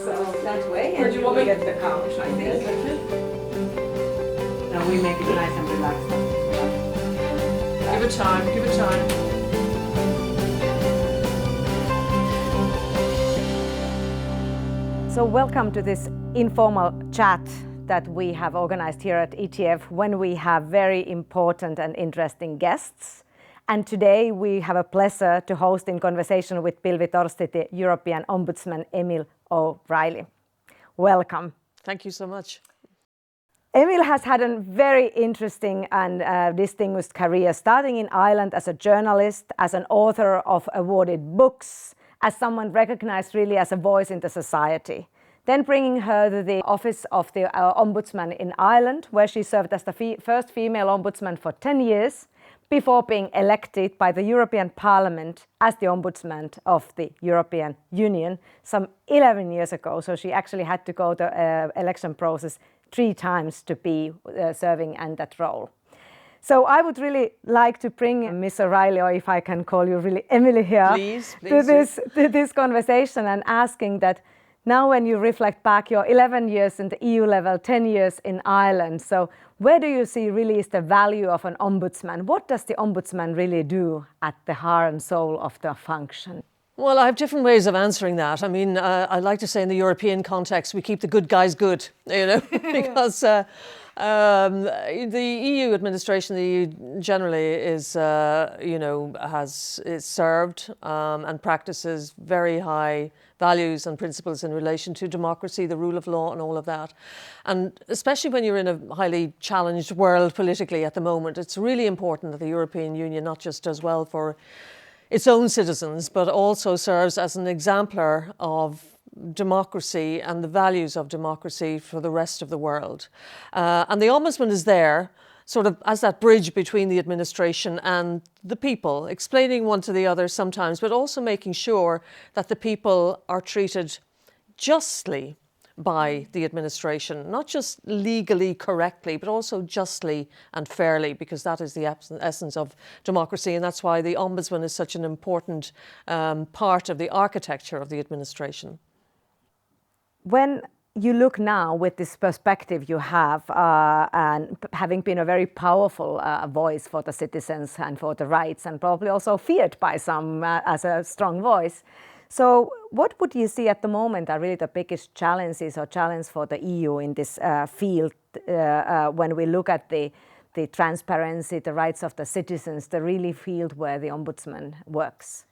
So that way, Where and do you you want will me? get the couch, I think. No, we make it nice and relaxed. Give it time, give it time. So welcome to this informal chat that we have organized here at ETF when we have very important and interesting guests. And today we have a pleasure to host in conversation with Pilvi Torsti, the European Ombudsman Emil O'Reilly. Welcome. Thank you so much. Emil has had a very interesting and distinguished career, starting in Ireland as a journalist, as an author of awarded books, as someone recognized really as a voice in the society. Then bringing her to the office of the Ombudsman in Ireland, where she served as the first female ombudsman for 10 years, before being elected by the European Parliament as the Ombudsman of the European Union some 11 years ago. So she actually had to go the election process 3 times to be serving in that role. So I would really like to bring Ms. O'Reilly, or if I can call you really Emily here, Please, to this conversation, and asking that now when you reflect back your 11 years in the EU level, 10 years in Ireland, so where do you see really is the value of an ombudsman? What does the ombudsman really do at the heart and soul of the function? Well, I have different ways of answering that. I mean, I like to say in the European context, we keep the good guys good, you know, because the EU administration, the EU generally is, is served and practices very high values and principles in relation to democracy, the rule of law and all of that. And especially when you're in a highly challenged world politically at the moment, it's really important that the European Union not just does well for its own citizens, but also serves as an exemplar of democracy and the values of democracy for the rest of the world. And the Ombudsman is there sort of as that bridge between the administration and the people, explaining one to the other sometimes, but also making sure that the people are treated justly by the administration, not just legally correctly, but also justly and fairly, because that is the essence of democracy. And that's why the Ombudsman is such an important part of the architecture of the administration. When you look now with this perspective you have, and having been a very powerful voice for the citizens and for the rights, and probably also feared by some as a strong voice. So what would you see at the moment are really the biggest challenges or challenge for the EU in this field when we look at the transparency, the rights of the citizens, the really field where the Ombudsman works?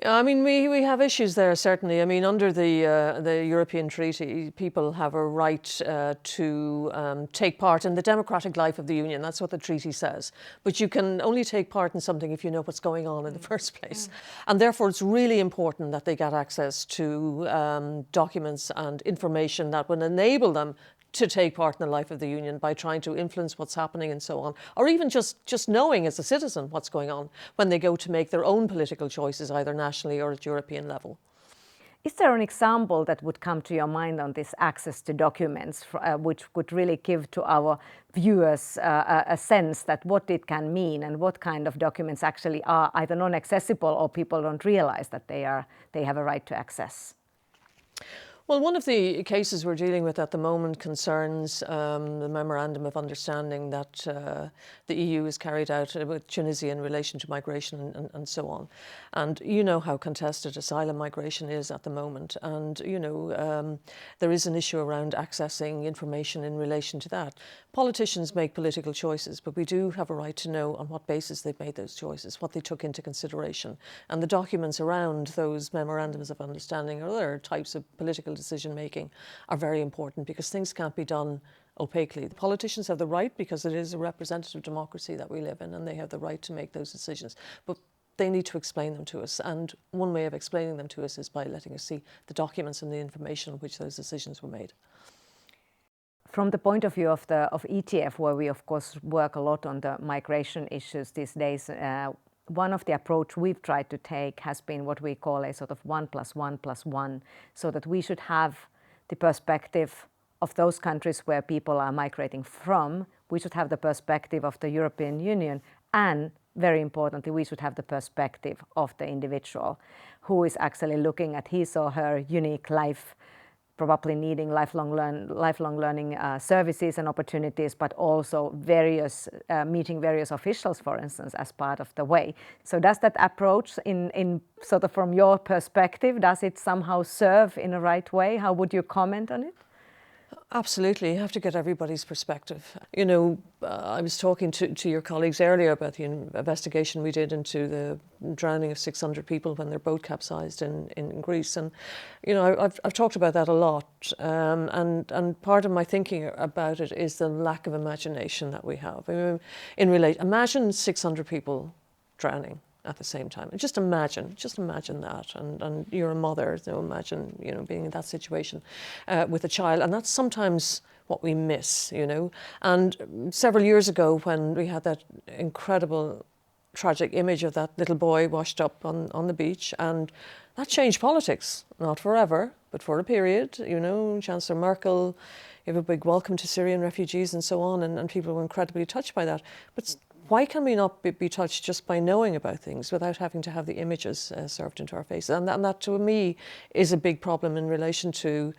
Yeah, I mean, we have issues there, certainly. I mean, under the European Treaty, people have a right to take part in the democratic life of the Union. That's what the treaty says. But you can only take part in something if you know what's going on in the first place. And therefore, it's really important that they get access to documents and information that will enable them to take part in the life of the Union by trying to influence what's happening and so on, or even just knowing as a citizen what's going on when they go to make their own political choices, either nationally or at European level. Is there an example that would come to your mind on this access to documents, which would really give to our viewers a sense that what it can mean and what kind of documents actually are either non-accessible or people don't realize that they have a right to access? Well, one of the cases we're dealing with at the moment concerns the Memorandum of Understanding that the EU has carried out with Tunisia in relation to migration and so on. And you know how contested asylum migration is at the moment. And, there is an issue around accessing information in relation to that. Politicians make political choices, but we do have a right to know on what basis they've made those choices, what they took into consideration. And the documents around those memorandums of understanding or other types of political decision making are very important, because things can't be done opaquely. The politicians have the right, because it is a representative democracy that we live in, and they have the right to make those decisions. But they need to explain them to us. And one way of explaining them to us is by letting us see the documents and the information on which those decisions were made. From the point of view of ETF, where we of course work a lot on the migration issues these days, one of the approach we've tried to take has been what we call a sort of 1+1+1, so that we should have the perspective of those countries where people are migrating from, we should have the perspective of the European Union, and very importantly, we should have the perspective of the individual who is actually looking at his or her unique life probably needing lifelong learning services and opportunities, but also meeting various officials, for instance, as part of the way. So does that approach, in sort of from your perspective, does it somehow serve in a right way? How would you comment on it? Absolutely, you have to get everybody's perspective. You know, I was talking to your colleagues earlier about the investigation we did into the drowning of 600 people when their boat capsized in Greece, and you know, I've talked about that a lot. And part of my thinking about it is the lack of imagination that we have. I mean, imagine 600 people drowning at the same time. Just imagine that. And you're a mother, so imagine, you know, being in that situation with a child. And that's sometimes what we miss, you know. And several years ago, when we had that incredible tragic image of that little boy washed up on the beach, and that changed politics, not forever, but for a period, you know. Chancellor Merkel gave a big welcome to Syrian refugees and so on, and people were incredibly touched by that. But why can we not be touched just by knowing about things without having to have the images served into our faces? And that, to me, is a big problem in relation to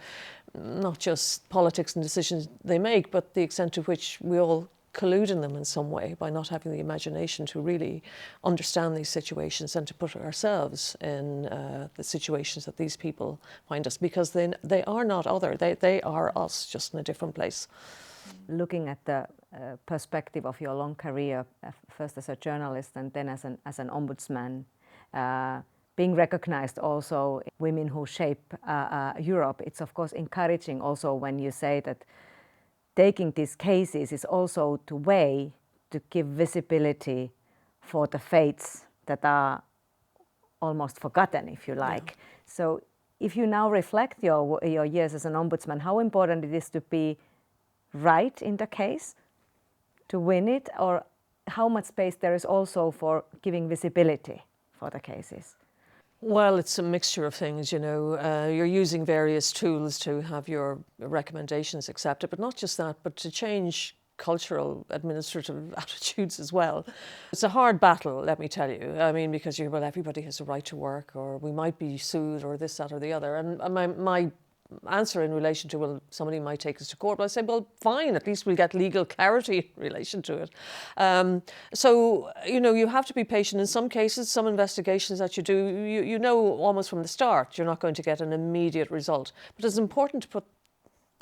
not just politics and decisions they make, but the extent to which we all collude in them in some way by not having the imagination to really understand these situations and to put ourselves in the situations that these people find us, because they are not other. They are us, just in a different place. Looking at the perspective of your long career, first as a journalist and then as an ombudsman, being recognized also women who shape Europe, it's of course encouraging also when you say that taking these cases is also a way to give visibility for the fates that are almost forgotten, if you like. Yeah. So if you now reflect your years as an ombudsman, how important it is to be right in the case to win it, or how much space there is also for giving visibility for the cases? Well, it's a mixture of things, you know. You're using various tools to have your recommendations accepted, but not just that, but to change cultural administrative attitudes as well. It's a hard battle, let me tell you. I mean, because well, everybody has a right to work, or we might be sued, or this, that, or the other. And my answer in relation to, well, somebody might take us to court, but I say, well, fine, at least we'll get legal clarity in relation to it. So, you know, you have to be patient. In some cases, some investigations that you do, you know almost from the start you're not going to get an immediate result. But it's important to put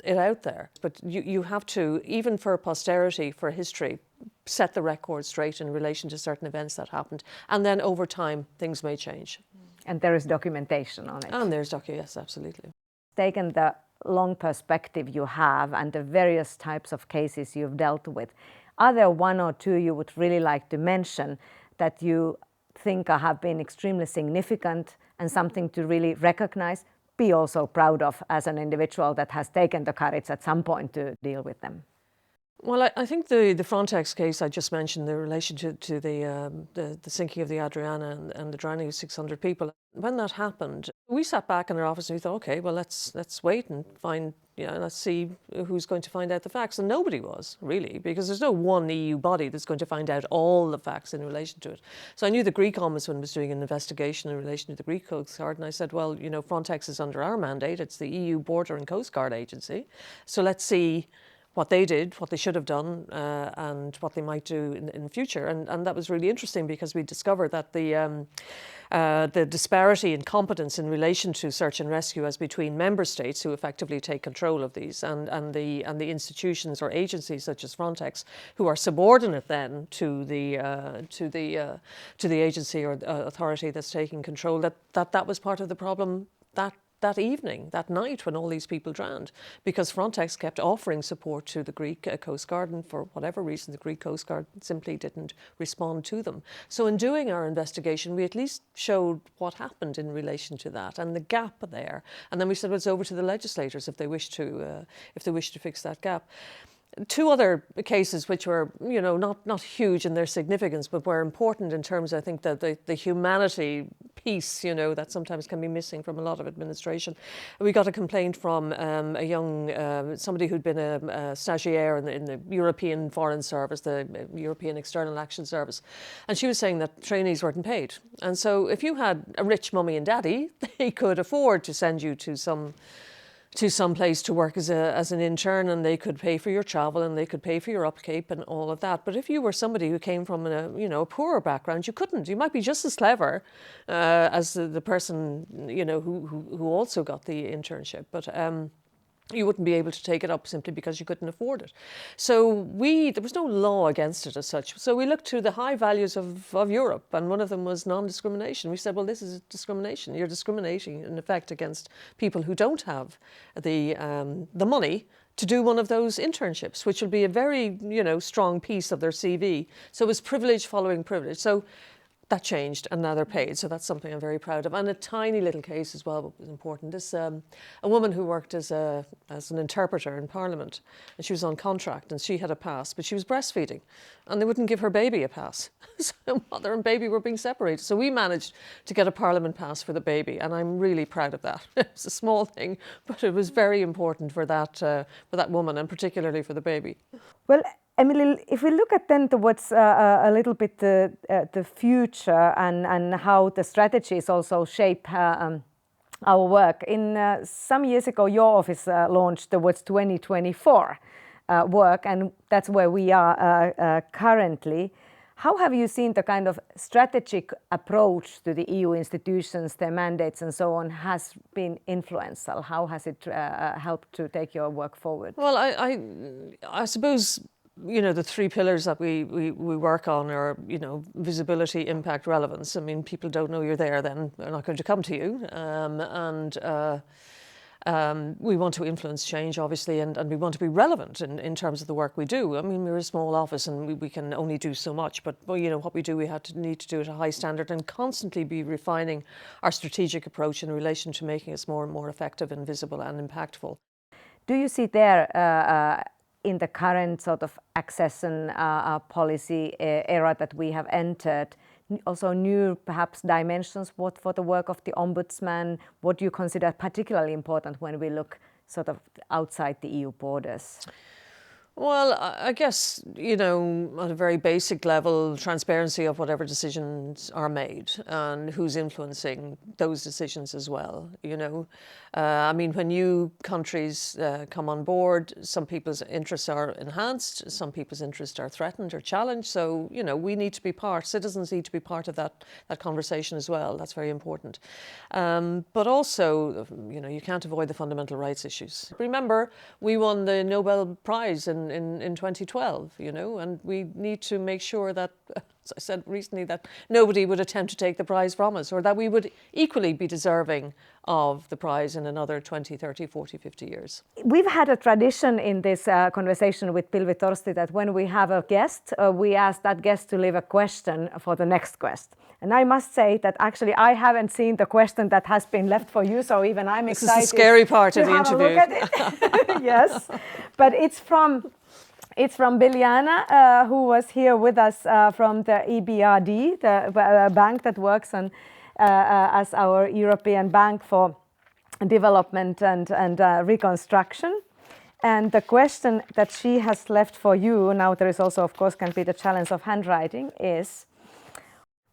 it out there. But you have to, even for posterity, for history, set the record straight in relation to certain events that happened. And then over time, things may change. And there is documentation on it. And there's yes, absolutely. Taken the long perspective you have and the various types of cases you've dealt with, are there one or two you would really like to mention that you think have been extremely significant and something to really recognize, be also proud of as an individual that has taken the courage at some point to deal with them? Well, I think the Frontex case I just mentioned, the relation to the sinking of the Adriana and the drowning of 600 people. When that happened, we sat back in our office and we thought, okay, well, let's wait and find, you know, let's see who's going to find out the facts. And nobody was, really, because there's no one EU body that's going to find out all the facts in relation to it. So I knew the Greek Ombudsman was doing an investigation in relation to the Greek Coast Guard, and I said, well, you know, Frontex is under our mandate. It's the EU Border and Coast Guard Agency. So let's see what they did, what they should have done, and what they might do in the future. And that was really interesting, because we discovered that the disparity in competence in relation to search and rescue as between member states who effectively take control of these and the institutions or agencies such as Frontex, who are subordinate then to the agency or authority that's taking control, that was part of the problem that evening, that night, when all these people drowned, because Frontex kept offering support to the Greek Coast Guard, and for whatever reason the Greek Coast Guard simply didn't respond to them. So in doing our investigation, we at least showed what happened in relation to that and the gap there. And then we said, well, it's over to the legislators if they wish to fix that gap. Two other cases which were, you know, not huge in their significance, but were important in terms, I think, that the humanity piece, you know, that sometimes can be missing from a lot of administration. We got a complaint from a young, somebody who'd been a stagiaire in the European Foreign Service, the European External Action Service. And she was saying that trainees weren't paid. And so if you had a rich mummy and daddy, they could afford to send you to to some place to work as an intern, and they could pay for your travel and they could pay for your upkeep and all of that. But if you were somebody who came from a poorer background, you couldn't. You might be just as clever as the person who also got the internship, but you wouldn't be able to take it up simply because you couldn't afford it. So there was no law against it as such. So we looked to the high values of Europe, and one of them was non-discrimination. We said, well, this is discrimination. You're discriminating in effect against people who don't have the money to do one of those internships, which will be a very strong piece of their CV. So it was privilege following privilege. So that changed, and now they're paid. So that's something I'm very proud of. And a tiny little case as well was important. This a woman who worked as an interpreter in Parliament, and she was on contract, and she had a pass, but she was breastfeeding, and they wouldn't give her baby a pass. So mother and baby were being separated. So we managed to get a Parliament pass for the baby, and I'm really proud of that. It's a small thing, but it was very important for that woman, and particularly for the baby. Well, Emily, if we look at then towards a little bit the future and how the strategies also shape our work. Some years ago, your office launched towards 2024 work, and that's where we are currently. How have you seen the kind of strategic approach to the EU institutions, their mandates and so on has been influential? How has it helped to take your work forward? Well, I suppose the three pillars that we work on are, visibility, impact, relevance. I mean, people don't know you're there, then they're not going to come to you. We want to influence change, obviously, and we want to be relevant in terms of the work we do. I mean, we're a small office and we can only do so much, but what we do, we need to do at a high standard and constantly be refining our strategic approach in relation to making us more and more effective and visible and impactful. Do you see there in the current sort of accession policy era that we have entered, also new perhaps dimensions for the work of the Ombudsman? What do you consider particularly important when we look sort of outside the EU borders? Well, I guess, at a very basic level, transparency of whatever decisions are made and who's influencing those decisions as well, I mean, when new countries come on board, some people's interests are enhanced, some people's interests are threatened or challenged. So, we need to be citizens need to be part of that conversation as well. That's very important. But also, you can't avoid the fundamental rights issues. Remember, we won the Nobel Prize in 2012, and we need to make sure that, as I said recently, that nobody would attempt to take the prize from us, or that we would equally be deserving of the prize in another 20, 30, 40, 50 years. We've had a tradition in this conversation with Pilvi Torsti that when we have a guest, we ask that guest to leave a question for the next guest. And I must say that actually I haven't seen the question that has been left for you, so even I'm excited. This is the scary part of the interview. Look at it. Yes, but it's from Biljana, who was here with us from the EBRD, the bank that works as our European Bank for Development and Reconstruction. And the question that she has left for you, now there is also, of course, can be the challenge of handwriting, is: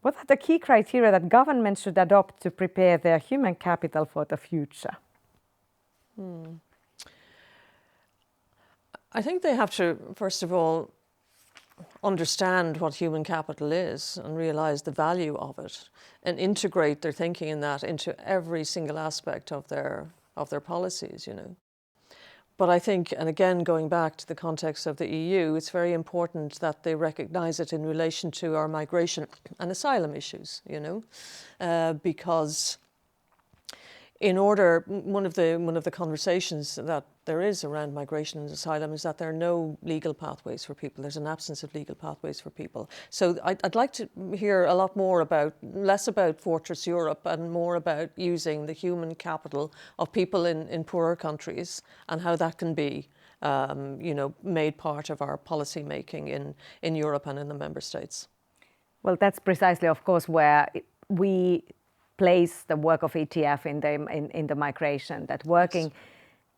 what are the key criteria that governments should adopt to prepare their human capital for the future? I think they have to, first of all, understand what human capital is and realise the value of it, and integrate their thinking in that into every single aspect of their policies, But I think, and again, going back to the context of the EU, it's very important that they recognise it in relation to our migration and asylum issues, because one of the conversations that there is around migration and asylum is that there are no legal pathways for people. There's an absence of legal pathways for people. So I'd like to hear a lot more less about Fortress Europe and more about using the human capital of people in poorer countries and how that can be, made part of our policy making in Europe and in the member states. Well, that's precisely, of course, where we place the work of ETF in the migration, that working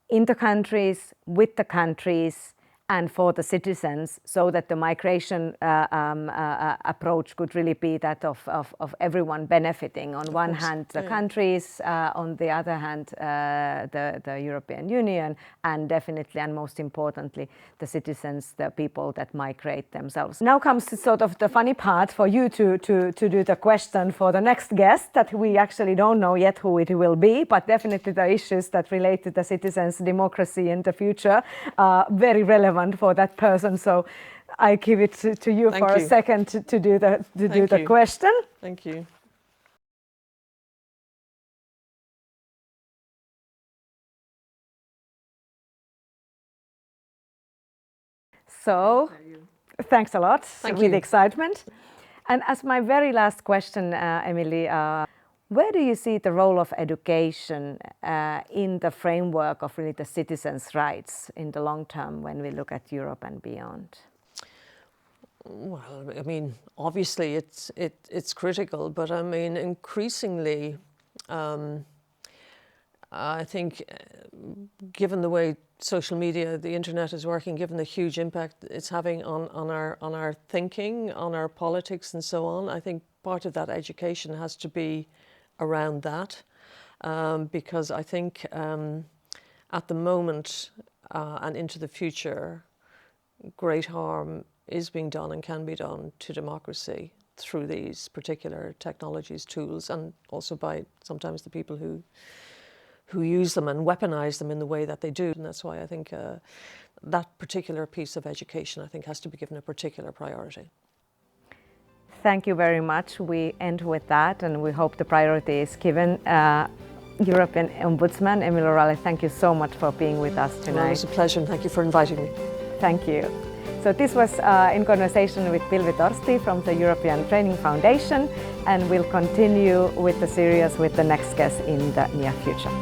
in the countries, with the countries, and for the citizens, so that the migration approach could really be that of everyone benefiting. On one hand, the countries, on the other hand, the European Union, and definitely and most importantly, the citizens, the people that migrate themselves. Now comes sort of the funny part for you to do the question for the next guest, that we actually don't know yet who it will be, but definitely the issues that relate to the citizens' democracy in the future are very relevant for that person. So I give it to you for a second to do the question. Thank you. So thanks a lot. Thank with you. Excitement. And as my very last question, Emily, where do you see the role of education in the framework of really the citizens' rights in the long term when we look at Europe and beyond? Well, I mean, obviously it's critical, but I mean, increasingly, I think, given the way social media, the internet is working, given the huge impact it's having on our thinking, on our politics, and so on, I think part of that education has to be around that, because I think at the moment and into the future, great harm is being done and can be done to democracy through these particular technologies, tools, and also by sometimes the people who use them and weaponize them in the way that they do. And that's why I think that particular piece of education, I think, has to be given a particular priority. Thank you very much. We end with that, and we hope the priority is given. European Ombudsman Emily O'Reilly, thank you so much for being with us tonight. Well, it was a pleasure, and thank you for inviting me. Thank you. So this was in conversation with Pilvi Torsti from the European Training Foundation, and we'll continue with the series with the next guest in the near future.